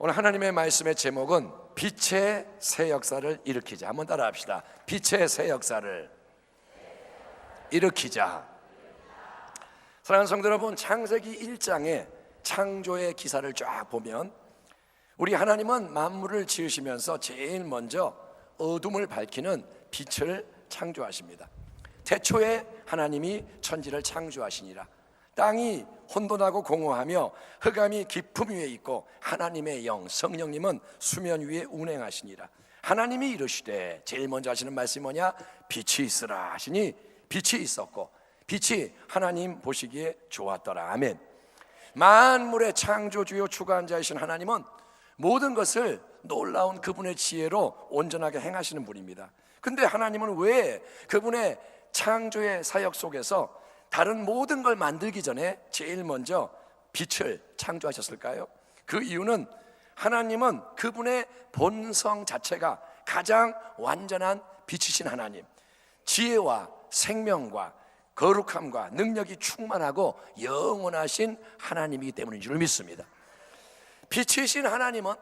오늘 하나님의 말씀의 제목은 빛의 새 역사를 일으키자. 한번 따라 합시다. 빛의 새 역사를 일으키자. 사랑하는 성도 여러분, 창세기 1장에 창조의 기사를 쫙 보면 우리 하나님은 만물을 지으시면서 제일 먼저 어둠을 밝히는 빛을 창조하십니다. 태초에 하나님이 천지를 창조하시니라. 땅이 혼돈하고 공허하며 흑암이 깊음 위에 있고 하나님의 영 성령님은 수면 위에 운행하시니라. 하나님이 이르시되, 제일 먼저 하시는 말씀이 뭐냐? 빛이 있으라 하시니 빛이 있었고 빛이 하나님 보시기에 좋았더라. 아멘. 만물의 창조주요 주관자이신 하나님은 모든 것을 놀라운 그분의 지혜로 온전하게 행하시는 분입니다. 근데 하나님은 왜 그분의 창조의 사역 속에서 다른 모든 걸 만들기 전에 제일 먼저 빛을 창조하셨을까요? 그 이유는 하나님은 그분의 본성 자체가 가장 완전한 빛이신 하나님, 지혜와 생명과 거룩함과 능력이 충만하고 영원하신 하나님이기 때문인 줄 믿습니다. 빛이신 하나님은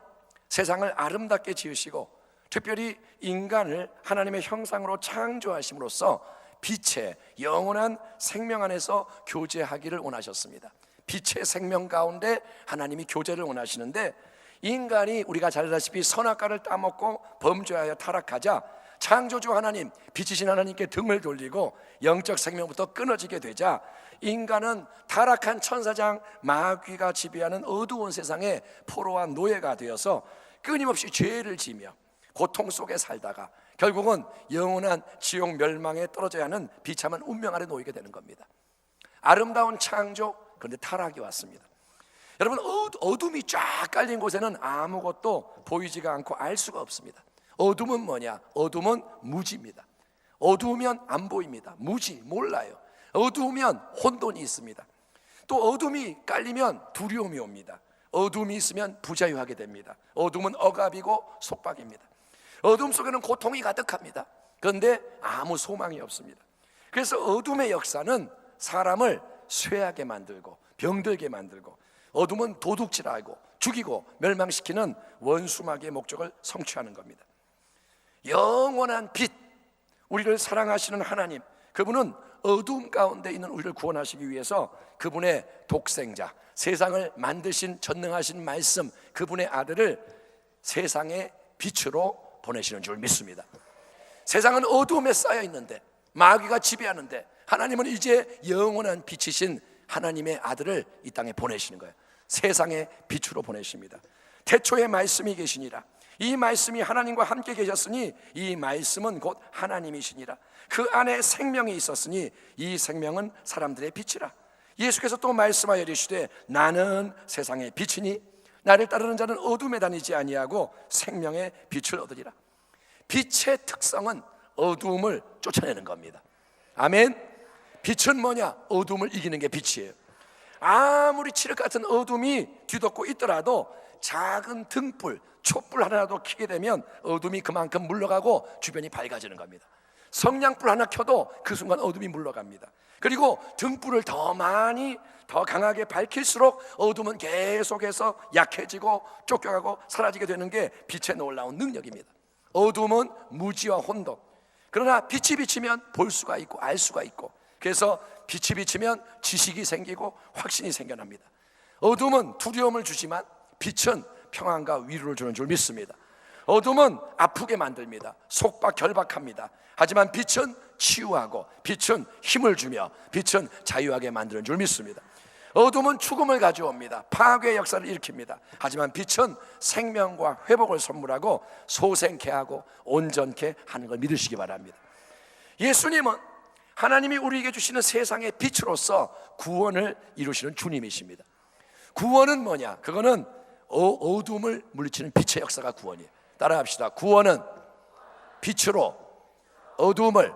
세상을 아름답게 지으시고 특별히 인간을 하나님의 형상으로 창조하심으로써 빛의 영원한 생명 안에서 교제하기를 원하셨습니다. 빛의 생명 가운데 하나님이 교제를 원하시는데, 인간이 우리가 잘 알다시피 선악과를 따먹고 범죄하여 타락하자 창조주 하나님, 빛이신 하나님께 등을 돌리고 영적 생명부터 끊어지게 되자 인간은 타락한 천사장 마귀가 지배하는 어두운 세상의 포로와 노예가 되어서 끊임없이 죄를 지며 고통 속에 살다가 결국은 영원한 지옥 멸망에 떨어져야 하는 비참한 운명 아래 놓이게 되는 겁니다. 아름다운 창조, 그런데 타락이 왔습니다. 여러분, 어둠이 쫙 깔린 곳에는 아무것도 보이지가 않고 알 수가 없습니다. 어둠은 뭐냐? 어둠은 무지입니다. 어두우면 안 보입니다. 무지, 몰라요. 어두우면 혼돈이 있습니다. 또 어둠이 깔리면 두려움이 옵니다. 어둠이 있으면 부자유하게 됩니다. 어둠은 억압이고 속박입니다. 어둠 속에는 고통이 가득합니다. 그런데 아무 소망이 없습니다. 그래서 어둠의 역사는 사람을 쇠하게 만들고 병들게 만들고, 어둠은 도둑질하고 죽이고 멸망시키는 원수마귀의 목적을 성취하는 겁니다. 영원한 빛, 우리를 사랑하시는 하나님, 그분은 어둠 가운데 있는 우리를 구원하시기 위해서 그분의 독생자, 세상을 만드신 전능하신 말씀, 그분의 아들을 세상의 빛으로 보내시는 줄 믿습니다. 세상은 어두움에 쌓여 있는데, 마귀가 지배하는데, 하나님은 이제 영원한 빛이신 하나님의 아들을 이 땅에 보내시는 거예요. 세상의 빛으로 보내십니다. 태초에 말씀이 계시니라. 이 말씀이 하나님과 함께 계셨으니 이 말씀은 곧 하나님이시니라. 그 안에 생명이 있었으니 이 생명은 사람들의 빛이라. 예수께서 또 말씀하여 이르시되, 나는 세상의 빛이니 나를 따르는 자는 어둠에 다니지 아니하고 생명의 빛을 얻으리라. 빛의 특성은 어두움을 쫓아내는 겁니다. 아멘. 빛은 뭐냐? 어둠을 이기는 게 빛이에요. 아무리 칠흑 같은 어둠이 뒤덮고 있더라도 작은 등불, 촛불 하나라도 켜게 되면 어둠이 그만큼 물러가고 주변이 밝아지는 겁니다. 성냥불 하나 켜도 그 순간 어둠이 물러갑니다. 그리고 등불을 더 많이 더 강하게 밝힐수록 어둠은 계속해서 약해지고 쫓겨가고 사라지게 되는 게 빛의 놀라운 능력입니다. 어둠은 무지와 혼돈, 그러나 빛이 비치면 볼 수가 있고 알 수가 있고, 그래서 빛이 비치면 지식이 생기고 확신이 생겨납니다. 어둠은 두려움을 주지만 빛은 평안과 위로를 주는 줄 믿습니다. 어둠은 아프게 만듭니다. 속박 결박합니다. 하지만 빛은 치유하고 빛은 힘을 주며 빛은 자유하게 만드는 줄 믿습니다. 어둠은 죽음을 가져옵니다. 파괴의 역사를 일으킵니다. 하지만 빛은 생명과 회복을 선물하고 소생케 하고 온전케 하는 걸 믿으시기 바랍니다. 예수님은 하나님이 우리에게 주시는 세상의 빛으로서 구원을 이루시는 주님이십니다. 구원은 뭐냐? 그거는 어둠을 물리치는 빛의 역사가 구원이에요. 따라합시다. 구원은 빛으로 어둠을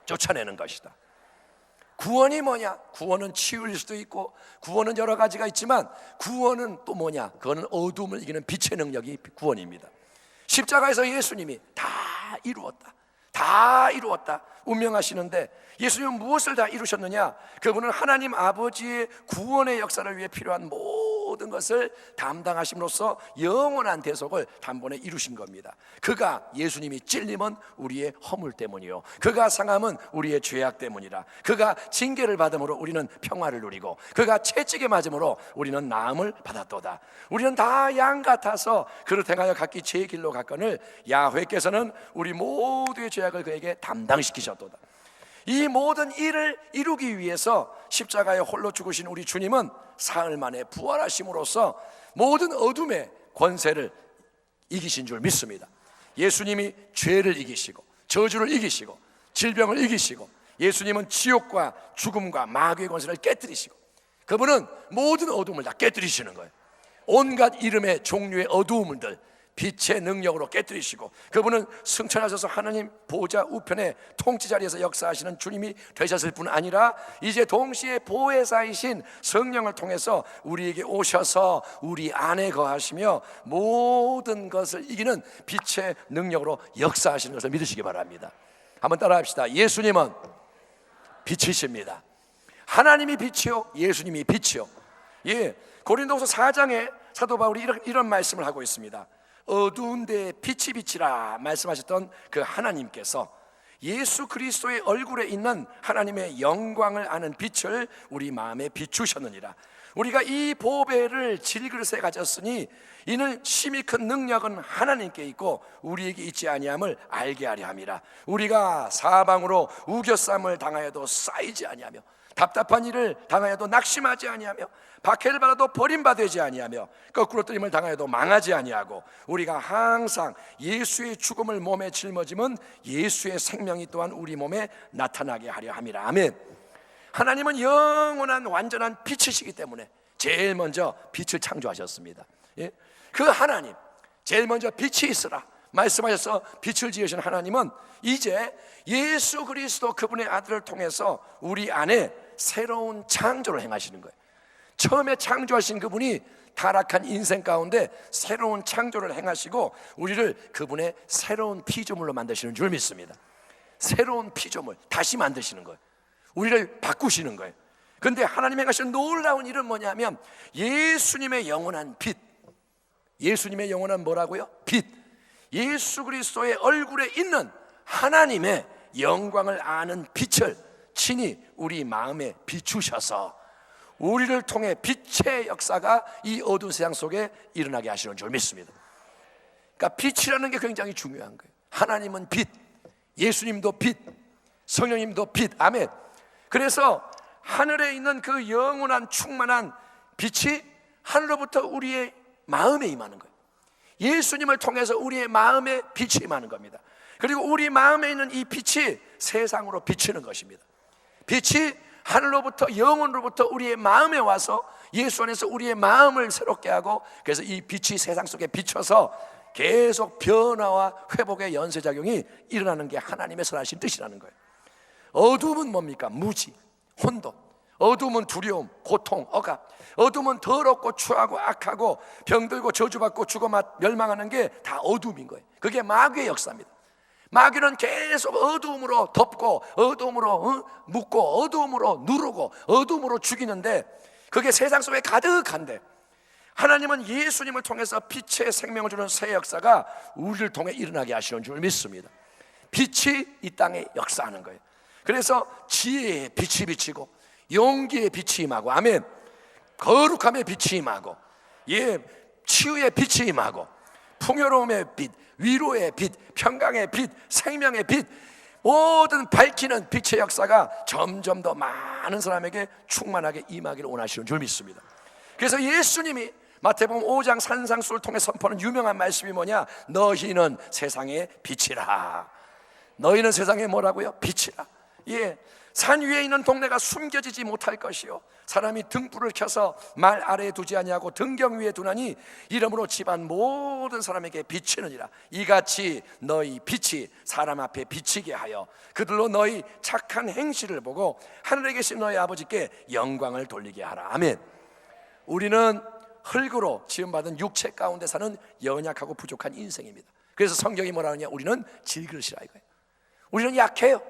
쫓아내는 것이다. 구원이 뭐냐? 구원은 치유일 수도 있고 구원은 여러 가지가 있지만 구원은 또 뭐냐? 그거는 어둠을 이기는 빛의 능력이 구원입니다. 십자가에서 예수님이 다 이루었다, 다 이루었다 운명하시는데, 예수님은 무엇을 다 이루셨느냐? 그분은 하나님 아버지의 구원의 역사를 위해 필요한 모든 모든 것을 담당하심으로써 영원한 대속을 단번에 이루신 겁니다. 그가, 예수님이 찔림은 우리의 허물 때문이요, 그가 상함은 우리의 죄악 때문이라. 그가 징계를 받음으로 우리는 평화를 누리고, 그가 채찍에 맞음으로 우리는 나음을 받았도다. 우리는 다 양 같아서 그릇 행하여 각기 제 길로 갔거늘 야훼께서는 우리 모두의 죄악을 그에게 담당시키셨도다. 이 모든 일을 이루기 위해서 십자가에 홀로 죽으신 우리 주님은 사흘 만에 부활하심으로써 모든 어둠의 권세를 이기신 줄 믿습니다. 예수님이 죄를 이기시고 저주를 이기시고 질병을 이기시고, 예수님은 지옥과 죽음과 마귀의 권세를 깨뜨리시고, 그분은 모든 어둠을 다 깨뜨리시는 거예요. 온갖 이름의 종류의 어두움들 빛의 능력으로 깨뜨리시고, 그분은 승천하셔서 하나님 보좌 우편의 통치 자리에서 역사하시는 주님이 되셨을 뿐 아니라 이제 동시에 보혜사이신 성령을 통해서 우리에게 오셔서 우리 안에 거하시며 모든 것을 이기는 빛의 능력으로 역사하시는 것을 믿으시기 바랍니다. 한번 따라합시다. 예수님은 빛이십니다. 하나님이 빛이요, 예수님이 빛이요. 예, 고린도후서 4장에 사도 바울이 이런 말씀을 하고 있습니다. 어두운 데에 빛이 비치라 말씀하셨던 그 하나님께서 예수 그리스도의 얼굴에 있는 하나님의 영광을 아는 빛을 우리 마음에 비추셨느니라. 우리가 이 보배를 질그릇에 가졌으니 이는 심히 큰 능력은 하나님께 있고 우리에게 있지 아니함을 알게 하려 함이라. 우리가 사방으로 우겨쌈을 당하여도 쌓이지 아니하며, 답답한 일을 당하여도 낙심하지 아니하며, 박해를 받아도 버림받지 아니하며, 거꾸로 뜨림을 당하여도 망하지 아니하고, 우리가 항상 예수의 죽음을 몸에 짊어짐은 예수의 생명이 또한 우리 몸에 나타나게 하려 함이라. 아멘. 하나님은 영원한 완전한 빛이시기 때문에 제일 먼저 빛을 창조하셨습니다. 예? 그 하나님, 제일 먼저 빛이 있으라 말씀하셔서 빛을 지으신 하나님은 이제 예수 그리스도 그분의 아들을 통해서 우리 안에 새로운 창조를 행하시는 거예요. 처음에 창조하신 그분이 타락한 인생 가운데 새로운 창조를 행하시고 우리를 그분의 새로운 피조물로 만드시는 줄 믿습니다. 새로운 피조물, 다시 만드시는 거예요. 우리를 바꾸시는 거예요. 그런데 하나님 행하시는 놀라운 일은 뭐냐면 예수님의 영원한 빛, 예수님의 영원한 뭐라고요? 빛, 예수 그리스도의 얼굴에 있는 하나님의 영광을 아는 빛을 친히 우리 마음에 비추셔서 우리를 통해 빛의 역사가 이 어두운 세상 속에 일어나게 하시는 줄 믿습니다. 그러니까 빛이라는 게 굉장히 중요한 거예요. 하나님은 빛, 예수님도 빛, 성령님도 빛. 아멘. 그래서 하늘에 있는 그 영원한 충만한 빛이 하늘로부터 우리의 마음에 임하는 거예요. 예수님을 통해서 우리의 마음에 빛이 임하는 겁니다. 그리고 우리 마음에 있는 이 빛이 세상으로 비치는 것입니다. 빛이 하늘로부터, 영혼으로부터 우리의 마음에 와서 예수 안에서 우리의 마음을 새롭게 하고, 그래서 이 빛이 세상 속에 비춰서 계속 변화와 회복의 연쇄작용이 일어나는 게 하나님의 선하신 뜻이라는 거예요. 어둠은 뭡니까? 무지, 혼돈. 어둠은 두려움, 고통, 억압. 어둠은 더럽고 추하고 악하고 병들고 저주받고 죽어 멸망하는 게 다 어둠인 거예요. 그게 마귀의 역사입니다. 마귀는 계속 어두움으로 덮고 어두움으로 묶고 어두움으로 누르고 어두움으로 죽이는데 그게 세상 속에 가득한데, 하나님은 예수님을 통해서 빛의 생명을 주는 새 역사가 우리를 통해 일어나게 하시는 줄 믿습니다. 빛이 이 땅에 역사하는 거예요. 그래서 지혜의 빛이 비치고 용기의 빛이 임하고, 아멘. 거룩함의 빛이 임하고, 예, 치유의 빛이 임하고, 풍요로움의 빛, 위로의 빛, 평강의 빛, 생명의 빛, 모든 밝히는 빛의 역사가 점점 더 많은 사람에게 충만하게 임하기를 원하시는 줄 믿습니다. 그래서 예수님이 마태복음 5장 산상수를 통해 선포하는 유명한 말씀이 뭐냐? 너희는 세상의 빛이라. 너희는 세상의 뭐라고요? 빛이라. 예, 산 위에 있는 동네가 숨겨지지 못할 것이요, 사람이 등불을 켜서 말 아래에 두지 아니하고 등경 위에 두나니 이러므로 집안 모든 사람에게 비치느니라. 이같이 너희 빛이 사람 앞에 비치게 하여 그들로 너희 착한 행실을 보고 하늘에 계신 너희 아버지께 영광을 돌리게 하라. 아멘. 우리는 흙으로 지음받은 육체 가운데 사는 연약하고 부족한 인생입니다. 그래서 성경이 뭐라 하냐? 우리는 질그릇이라 이거예요. 우리는 약해요.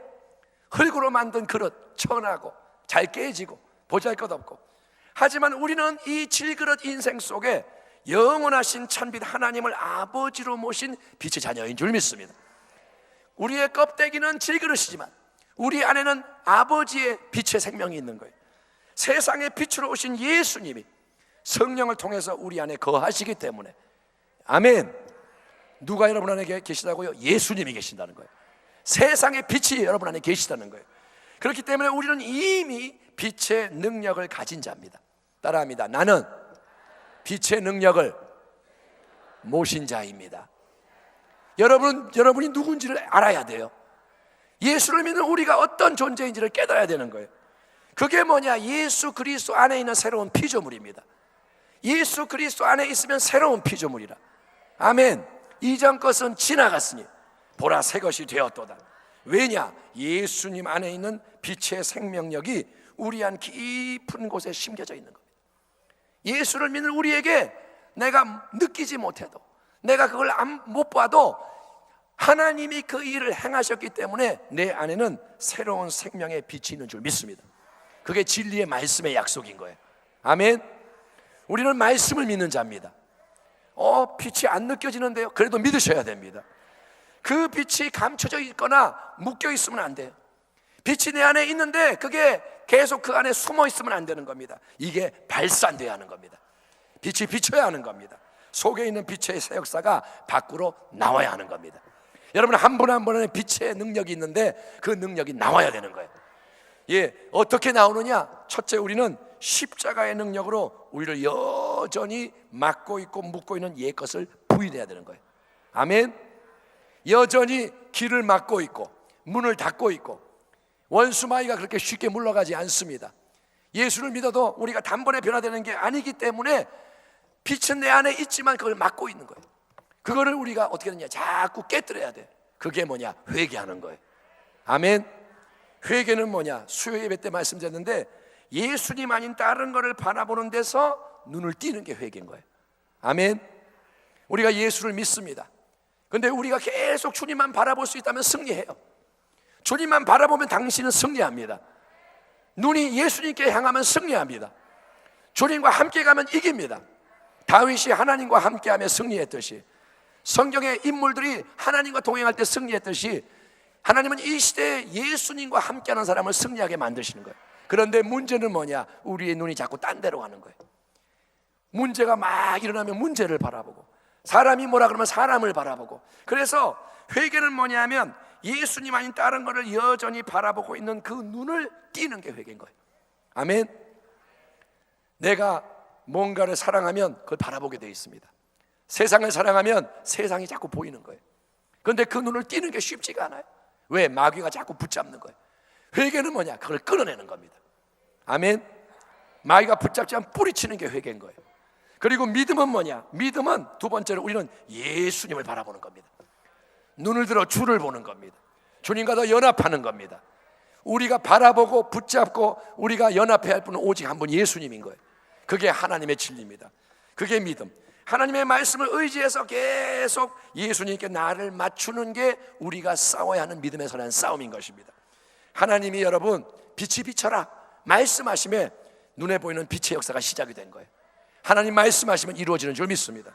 흙으로 만든 그릇, 천하고 잘 깨지고 보잘것없고, 하지만 우리는 이 질그릇 인생 속에 영원하신 찬빛 하나님을 아버지로 모신 빛의 자녀인 줄 믿습니다. 우리의 껍데기는 질그릇이지만 우리 안에는 아버지의 빛의 생명이 있는 거예요. 세상의 빛으로 오신 예수님이 성령을 통해서 우리 안에 거하시기 때문에, 아멘. 누가 여러분 안에 계시다고요? 예수님이 계신다는 거예요. 세상의 빛이 여러분 안에 계시다는 거예요. 그렇기 때문에 우리는 이미 빛의 능력을 가진 자입니다. 따라합니다. 나는 빛의 능력을 모신 자입니다. 여러분이 누군지를 알아야 돼요. 예수를 믿는 우리가 어떤 존재인지를 깨달아야 되는 거예요. 그게 뭐냐? 예수 그리스도 안에 있는 새로운 피조물입니다. 예수 그리스도 안에 있으면 새로운 피조물이라. 아멘. 이전 것은 지나갔으니 보라 새 것이 되었도다. 왜냐? 예수님 안에 있는 빛의 생명력이 우리 안 깊은 곳에 심겨져 있는 겁니다. 예수를 믿는 우리에게 내가 느끼지 못해도, 내가 그걸 못 봐도 하나님이 그 일을 행하셨기 때문에 내 안에는 새로운 생명의 빛이 있는 줄 믿습니다. 그게 진리의 말씀의 약속인 거예요. 아멘. 우리는 말씀을 믿는 자입니다. 빛이 안 느껴지는데요? 그래도 믿으셔야 됩니다. 그 빛이 감춰져 있거나 묶여 있으면 안 돼요. 빛이 내 안에 있는데 그게 계속 그 안에 숨어 있으면 안 되는 겁니다. 이게 발산돼야 하는 겁니다. 빛이 비춰야 하는 겁니다. 속에 있는 빛의 새 역사가 밖으로 나와야 하는 겁니다. 여러분 한 분 한 분의 빛의 능력이 있는데 그 능력이 나와야 되는 거예요. 어떻게 나오느냐? 첫째, 우리는 십자가의 능력으로 우리를 여전히 막고 있고 묶고 있는 옛 것을 부인해야 되는 거예요. 아멘. 여전히 길을 막고 있고 문을 닫고 있고 원수마귀가 그렇게 쉽게 물러가지 않습니다. 예수를 믿어도 우리가 단번에 변화되는 게 아니기 때문에 빛은 내 안에 있지만 그걸 막고 있는 거예요. 그거를 우리가 어떻게 하느냐? 자꾸 깨뜨려야 돼. 그게 뭐냐? 회개하는 거예요. 아멘. 회개는 뭐냐? 수요 예배 때 말씀드렸는데 예수님 아닌 다른 거를 바라보는 데서 눈을 띄는 게 회개인 거예요. 아멘. 우리가 예수를 믿습니다. 근데 우리가 계속 주님만 바라볼 수 있다면 승리해요. 주님만 바라보면 당신은 승리합니다. 눈이 예수님께 향하면 승리합니다. 주님과 함께 가면 이깁니다. 다윗이 하나님과 함께하며 승리했듯이, 성경의 인물들이 하나님과 동행할 때 승리했듯이, 하나님은 이 시대에 예수님과 함께하는 사람을 승리하게 만드시는 거예요. 그런데 문제는 뭐냐? 우리의 눈이 자꾸 딴 데로 가는 거예요. 문제가 막 일어나면 문제를 바라보고, 사람이 뭐라 그러면 사람을 바라보고. 그래서 회개는 뭐냐면 예수님 아닌 다른 것을 여전히 바라보고 있는 그 눈을 띄는 게 회개인 거예요. 아멘. 내가 뭔가를 사랑하면 그걸 바라보게 되어 있습니다. 세상을 사랑하면 세상이 자꾸 보이는 거예요. 그런데 그 눈을 띄는 게 쉽지가 않아요. 왜? 마귀가 자꾸 붙잡는 거예요. 회개는 뭐냐? 그걸 끊어내는 겁니다. 아멘. 마귀가 붙잡지만 뿌리치는 게 회개인 거예요. 그리고 믿음은 뭐냐? 믿음은 두 번째로 우리는 예수님을 바라보는 겁니다. 눈을 들어 주를 보는 겁니다. 주님과 더 연합하는 겁니다. 우리가 바라보고 붙잡고 우리가 연합해야 할 분은 오직 한 분 예수님인 거예요. 그게 하나님의 진리입니다. 그게 믿음. 하나님의 말씀을 의지해서 계속 예수님께 나를 맞추는 게 우리가 싸워야 하는 믿음에 서는 싸움인 것입니다. 하나님이 여러분 빛이 비쳐라 말씀하시면 눈에 보이는 빛의 역사가 시작이 된 거예요. 하나님 말씀하시면 이루어지는 줄 믿습니다.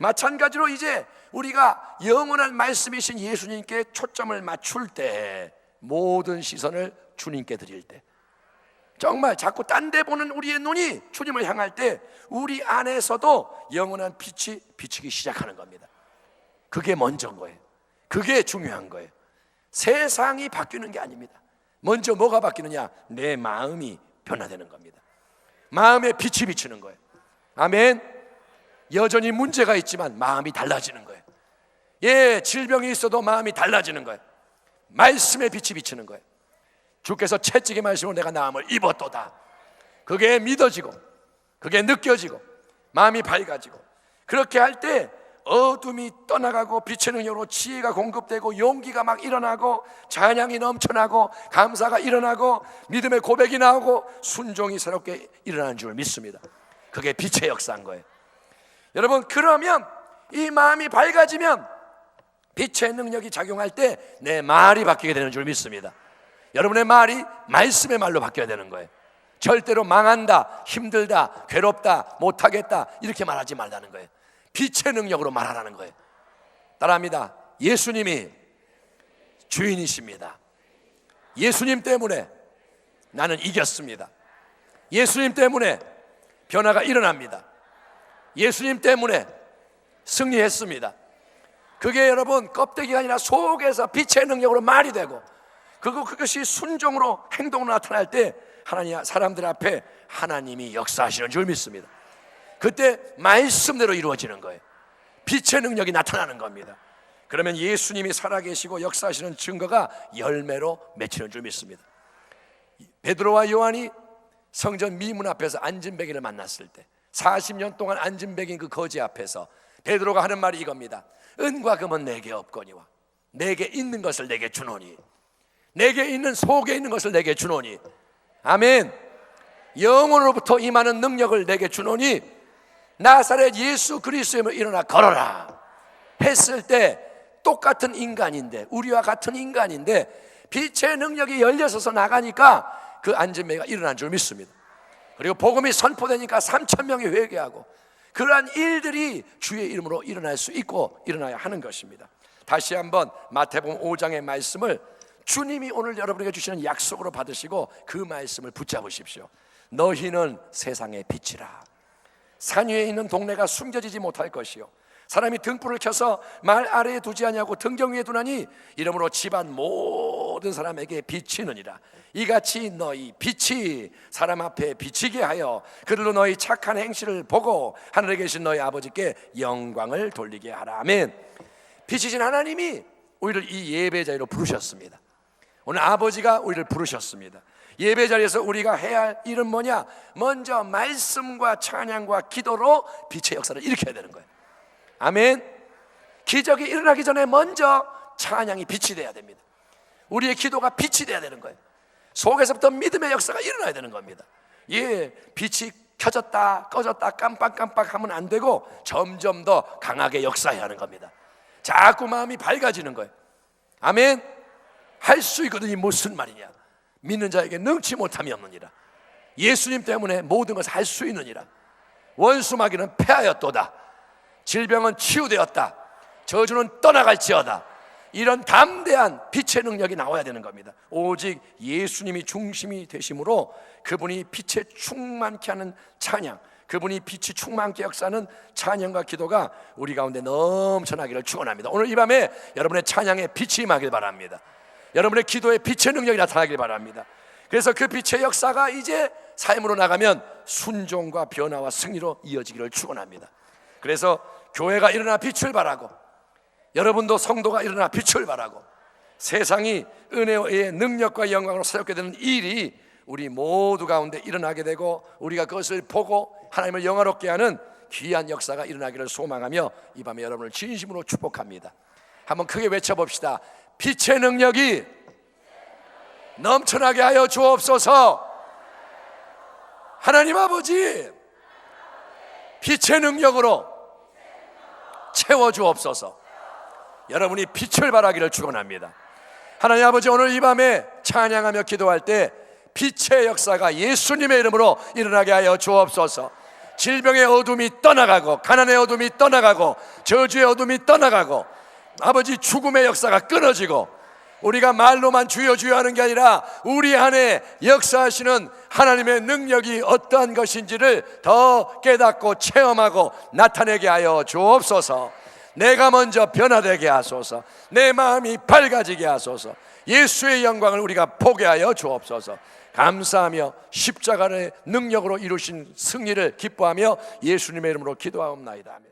마찬가지로 이제 우리가 영원한 말씀이신 예수님께 초점을 맞출 때, 모든 시선을 주님께 드릴 때, 정말 자꾸 딴 데 보는 우리의 눈이 주님을 향할 때 우리 안에서도 영원한 빛이 비치기 시작하는 겁니다. 그게 먼저인 거예요. 그게 중요한 거예요. 세상이 바뀌는 게 아닙니다. 먼저 뭐가 바뀌느냐? 내 마음이 변화되는 겁니다. 마음에 빛이 비치는 거예요. 아멘. 여전히 문제가 있지만 마음이 달라지는 거예요. 질병이 있어도 마음이 달라지는 거예요. 말씀에 빛이 비치는 거예요. 주께서 채찍의 말씀으로 내가 나음을 입었도다. 그게 믿어지고 그게 느껴지고 마음이 밝아지고, 그렇게 할 때 어둠이 떠나가고 빛의 능력으로 지혜가 공급되고 용기가 막 일어나고 찬양이 넘쳐나고 감사가 일어나고 믿음의 고백이 나오고 순종이 새롭게 일어나는 줄 믿습니다. 그게 빛의 역사인 거예요. 여러분, 그러면 이 마음이 밝아지면 빛의 능력이 작용할 때 내 말이 바뀌게 되는 줄 믿습니다. 여러분의 말이 말씀의 말로 바뀌어야 되는 거예요. 절대로 망한다, 힘들다, 괴롭다, 못하겠다 이렇게 말하지 말라는 거예요. 빛의 능력으로 말하라는 거예요. 따라합니다. 예수님이 주인이십니다. 예수님 때문에 나는 이겼습니다. 예수님 때문에 변화가 일어납니다. 예수님 때문에 승리했습니다. 그게 여러분 껍데기가 아니라 속에서 빛의 능력으로 말이 되고, 그것이 순종으로 행동으로 나타날 때 하나님, 사람들 앞에 하나님이 역사하시는 줄 믿습니다. 그때 말씀대로 이루어지는 거예요. 빛의 능력이 나타나는 겁니다. 그러면 예수님이 살아계시고 역사하시는 증거가 열매로 맺히는 줄 믿습니다. 베드로와 요한이 성전 미문 앞에서 안진뱅이를 만났을 때 40년 동안 안진뱅인 그 거지 앞에서 베드로가 하는 말이 이겁니다. 은과 금은 내게 없거니와 내게 있는 것을 내게 주노니, 내게 있는 속에 있는 것을 내게 주노니, 아멘. 영원으로부터 임하는 능력을 내게 주노니 나사렛 예수 그리스도의 일어나 걸어라 했을 때 똑같은 인간인데, 우리와 같은 인간인데 빛의 능력이 열려서서 나가니까 그 안진뱅이가 일어난 줄 믿습니다. 그리고 복음이 선포되니까 3,000명이 회개하고, 그러한 일들이 주의 이름으로 일어날 수 있고 일어나야 하는 것입니다. 다시 한번 마태복음 5장의 말씀을 주님이 오늘 여러분에게 주시는 약속으로 받으시고 그 말씀을 붙잡으십시오. 너희는 세상의 빛이라. 산 위에 있는 동네가 숨겨지지 못할 것이요, 사람이 등불을 켜서 말 아래에 두지 아니하고 등경 위에 두나니 이러므로 집안 모든 사람에게 비치느니라. 이같이 너희 빛이 사람 앞에 비치게 하여 그들로 너희 착한 행실을 보고 하늘에 계신 너희 아버지께 영광을 돌리게 하라. 아멘. 빛이신 하나님이 우리를 이 예배 자리로 부르셨습니다. 오늘 아버지가 우리를 부르셨습니다. 예배 자리에서 우리가 해야 할 일은 뭐냐? 먼저 말씀과 찬양과 기도로 빛의 역사를 일으켜야 되는 거예요. 아멘. 기적이 일어나기 전에 먼저 찬양이 빛이 돼야 됩니다. 우리의 기도가 빛이 돼야 되는 거예요. 속에서부터 믿음의 역사가 일어나야 되는 겁니다. 예, 빛이 켜졌다 꺼졌다 깜빡깜빡 하면 안 되고 점점 더 강하게 역사해야 하는 겁니다. 자꾸 마음이 밝아지는 거예요. 아멘. 할 수 있거든요. 무슨 말이냐? 믿는 자에게 능치 못함이 없느니라. 예수님 때문에 모든 것을 할 수 있느니라. 원수 마귀는 패하였도다. 질병은 치유되었다. 저주는 떠나갈지어다. 이런 담대한 빛의 능력이 나와야 되는 겁니다. 오직 예수님이 중심이 되심으로 그분이 빛에 충만케 하는 찬양, 그분이 빛이 충만케 역사하는 찬양과 기도가 우리 가운데 넘쳐나기를 축원합니다. 오늘 이 밤에 여러분의 찬양에 빛이 임하길 바랍니다. 여러분의 기도에 빛의 능력이 나타나길 바랍니다. 그래서 그 빛의 역사가 이제 삶으로 나가면 순종과 변화와 승리로 이어지기를 축원합니다. 그래서 교회가 일어나 빛을 발하고, 여러분도 성도가 일어나 빛을 발하고, 세상이 은혜의 능력과 영광으로 사역하게 되는 일이 우리 모두 가운데 일어나게 되고, 우리가 그것을 보고 하나님을 영화롭게 하는 귀한 역사가 일어나기를 소망하며 이 밤에 여러분을 진심으로 축복합니다. 한번 크게 외쳐봅시다. 빛의 능력이 넘쳐나게 하여 주옵소서. 하나님 아버지, 빛의 능력으로 채워주옵소서. 여러분이 빛을 발하기를 축원합니다. 하나님 아버지, 오늘 이 밤에 찬양하며 기도할 때 빛의 역사가 예수님의 이름으로 일어나게 하여 주옵소서. 질병의 어둠이 떠나가고, 가난의 어둠이 떠나가고, 저주의 어둠이 떠나가고, 아버지 죽음의 역사가 끊어지고, 우리가 말로만 주여 주여 하는 게 아니라 우리 안에 역사하시는 하나님의 능력이 어떠한 것인지를 더 깨닫고 체험하고 나타내게 하여 주옵소서. 내가 먼저 변화되게 하소서. 내 마음이 밝아지게 하소서. 예수의 영광을 우리가 보게 하여 주옵소서. 감사하며 십자가의 능력으로 이루신 승리를 기뻐하며 예수님의 이름으로 기도하옵나이다. 아멘.